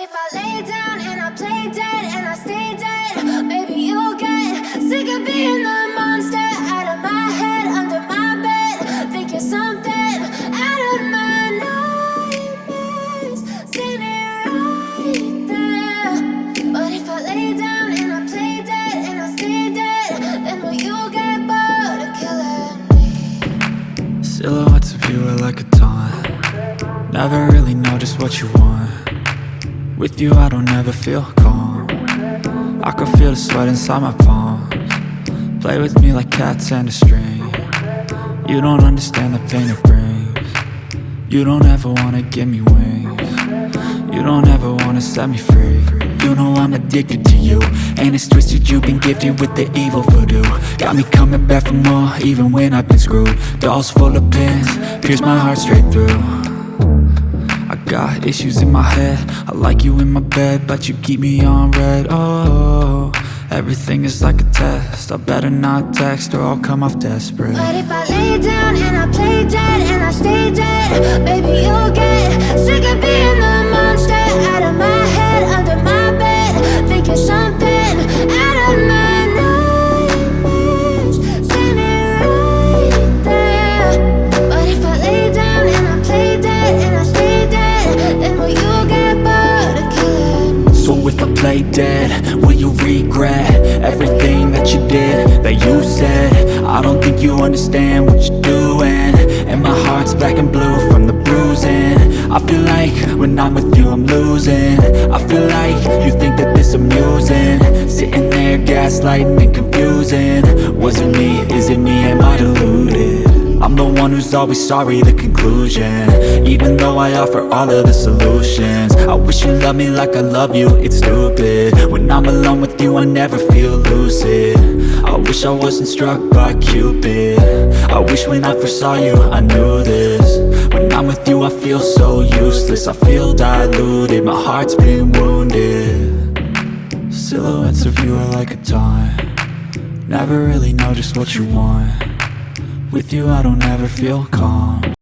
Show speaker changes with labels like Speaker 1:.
Speaker 1: if I lay down and I play dead and I stay dead, maybe you'll get sick of being the monster out of my head, under my bed. Think you're something out of my nightmares, standing right there. But if I lay down and I play dead and I stay dead, then will you get bored of killing me?
Speaker 2: Silhouettes of you are like a taunt. Never really know just what you want. With you I don't ever feel calm. I can feel the sweat inside my palms. Play with me like cats and a string. You don't understand the pain it brings. You don't ever wanna give me wings. You don't ever wanna set me free. You know I'm addicted to you, and it's twisted, you've been gifted with the evil voodoo. Got me coming back for more, even when I've been screwed. Dolls full of pins, pierce my heart straight through. I got issues in my head, I like you in my bed, but you keep me on red. Oh, everything is like a test, I better not text or I'll come off desperate.
Speaker 1: But if I lay down and I play dead and I stay dead, baby you'll get sick of being the monster out of my head, under my bed. Think you're something out of my nightmares, standing right there. But if I lay down and I play dead and I stay dead, then will you get bored of killing me?
Speaker 2: So if I play dead, will you regret everything that you did, that you said? I don't think you understand what you're doing, and my heart's black and blue from the bruising. I feel like when I'm with you I'm losing. I feel like you think that this amusing, sitting there gaslighting and confusing. Was it me? Is it me? Am I deluded? I'm the one who's always sorry, the conclusion, even though I offer all of the solutions. I wish you loved me like I love you, it's stupid. When I'm alone with you I never feel lucid. I wish I wasn't struck by Cupid. I wish when I first saw you I knew this. When I'm with you I feel so useless, I feel diluted, my heart's been wounded. Silhouettes of you are like a taunt. Never really know just what you want. With you I don't ever feel calm.